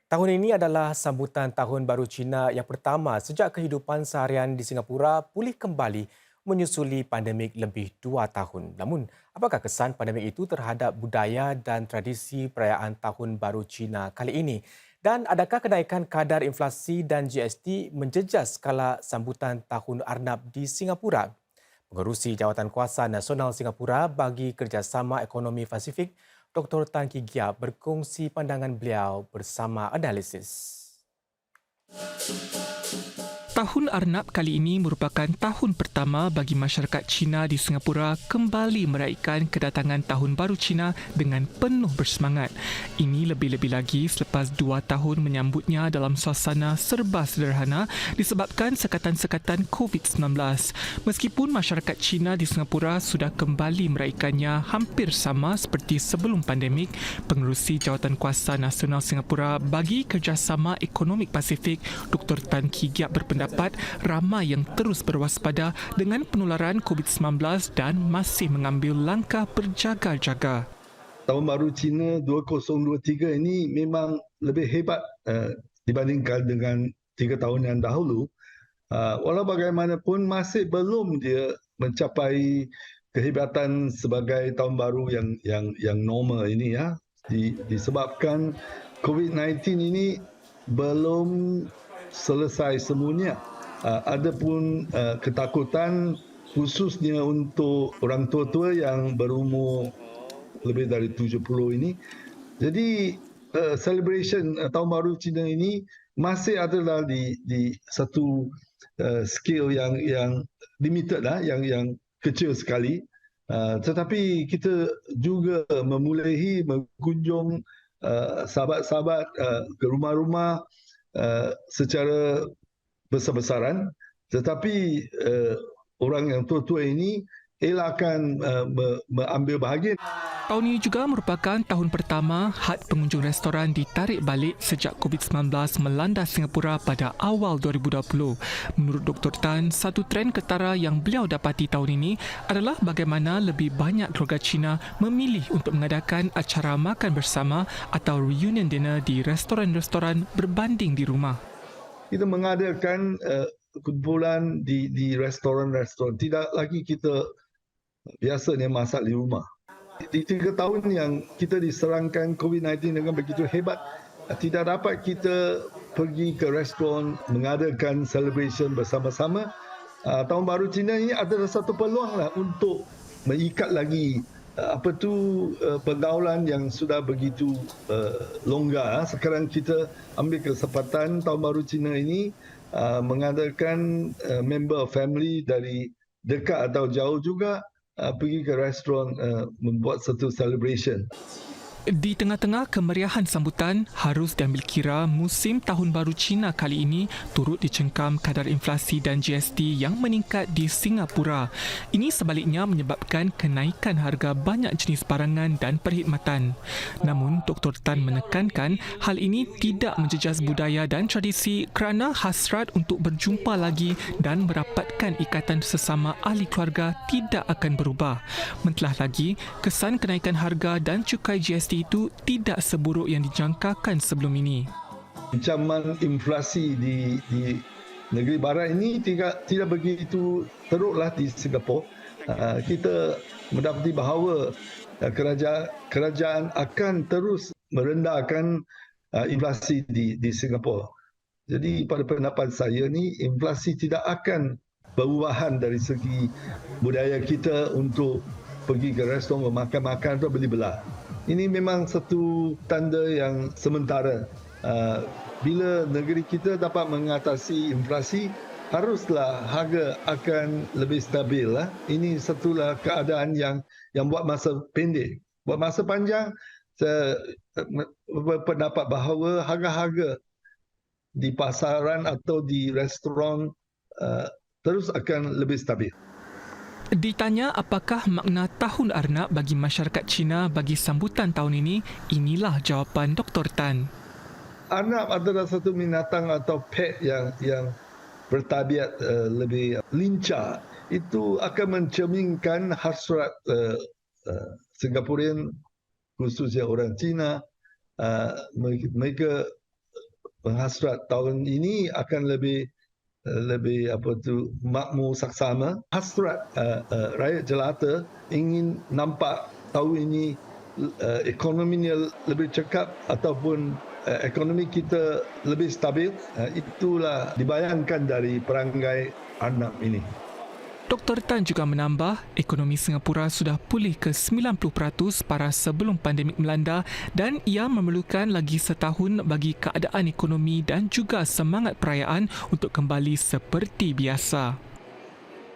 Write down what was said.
Tahun ini adalah sambutan Tahun Baru Cina yang pertama sejak kehidupan seharian di Singapura pulih kembali menyusuli pandemik lebih 2 tahun. Namun, apakah kesan pandemik itu terhadap budaya dan tradisi perayaan Tahun Baru Cina kali ini? Dan adakah kenaikan kadar inflasi dan GST menjejas skala sambutan Tahun Arnab di Singapura? Pengerusi Jawatan Kuasa Nasional Singapura bagi Kerjasama Ekonomi Pasifik, Dr. Tan Kee Giap berkongsi pandangan beliau bersama analisis. Tahun Arnab kali ini merupakan tahun pertama bagi masyarakat Cina di Singapura kembali meraihkan kedatangan Tahun Baru Cina dengan penuh bersemangat. Ini lebih-lebih lagi selepas 2 tahun menyambutnya dalam suasana serba sederhana disebabkan sekatan-sekatan COVID-19. Meskipun masyarakat Cina di Singapura sudah kembali meraihkannya hampir sama seperti sebelum pandemik, Pengerusi Jawatan Kuasa Nasional Singapura bagi Kerjasama Ekonomi Pasifik, Dr. Tan Kee Giap berpendapat ramai yang terus berwaspada dengan penularan COVID-19 dan masih mengambil langkah berjaga-jaga. Tahun Baru Cina 2023 ini memang lebih hebat dibandingkan dengan 3 tahun yang dahulu. Walau bagaimanapun masih belum dia mencapai kehebatan sebagai tahun baru yang normal ini ya. Disebabkan COVID-19 ini belum selesai semuanya. Ada pun ketakutan khususnya untuk orang tua-tua yang berumur lebih dari 70 ini. Jadi celebration Tahun Baru Cina ini masih adalah di satu scale yang limited lah, yang kecil sekali. Tetapi kita juga memulai mengunjung sahabat-sahabat ke rumah-rumah secara besar-besaran, tetapi orang yang tua-tua ini elakkan mengambil bahagian. Tahun ini juga merupakan tahun pertama had pengunjung restoran ditarik balik sejak COVID-19 melanda Singapura pada awal 2020. Menurut Dr. Tan, satu trend ketara yang beliau dapati tahun ini adalah bagaimana lebih banyak keluarga Cina memilih untuk mengadakan acara makan bersama atau reunion dinner di restoran-restoran berbanding di rumah. Kita mengadakan kumpulan di restoran-restoran. Tidak lagi kita biasanya masak di rumah. Di 3 tahun yang kita diserangkan COVID-19 dengan begitu hebat, tidak dapat kita pergi ke restoran mengadakan celebration bersama-sama. Tahun Baru Cina ini adalah satu peluang lah untuk mengikat lagi pergaulan yang sudah begitu longgar. Sekarang kita ambil kesempatan Tahun Baru Cina ini mengadakan member family dari dekat atau jauh juga pergi ke restoran membuat satu celebration. Di tengah-tengah kemeriahan sambutan, harus diambil kira musim Tahun Baru Cina kali ini turut dicengkam kadar inflasi dan GST yang meningkat di Singapura. Ini sebaliknya menyebabkan kenaikan harga banyak jenis barangan dan perkhidmatan. Namun, Dr. Tan menekankan hal ini tidak menjejas budaya dan tradisi kerana hasrat untuk berjumpa lagi dan merapatkan ikatan sesama ahli keluarga tidak akan berubah. Mentelah lagi, kesan kenaikan harga dan cukai GST itu tidak seburuk yang dijangkakan sebelum ini. Ancaman inflasi di negeri barat ini tidak begitu teruklah di Singapura. Kita mendapati bahawa kerajaan akan terus merendahkan inflasi di Singapura. Jadi pada pendapat saya ni, inflasi tidak akan perubahan dari segi budaya kita untuk pergi ke restoran makan-makan atau beli belah. Ini memang satu tanda yang sementara. Bila negeri kita dapat mengatasi inflasi, haruslah harga akan lebih stabil. Ini satulah keadaan yang buat masa pendek. Buat masa panjang, saya berpendapat bahawa harga-harga di pasaran atau di restoran terus akan lebih stabil. Ditanya apakah makna Tahun Arnab bagi masyarakat Cina bagi sambutan tahun ini, inilah jawapan Dr. Tan. Arnab adalah satu binatang atau pet yang bertabiat lebih lincah. Itu akan mencerminkan hasrat Singaporean, khususnya orang Cina. Mereka penghasrat tahun ini akan lebih makmur saksama. Hasrat rakyat jelata ingin nampak tahun ini ekonominya lebih cekap ataupun ekonomi kita lebih stabil. Itulah dibayangkan dari perangai Arnab ini. Dr. Tan juga menambah, ekonomi Singapura sudah pulih ke 90% para sebelum pandemik melanda dan ia memerlukan lagi setahun bagi keadaan ekonomi dan juga semangat perayaan untuk kembali seperti biasa.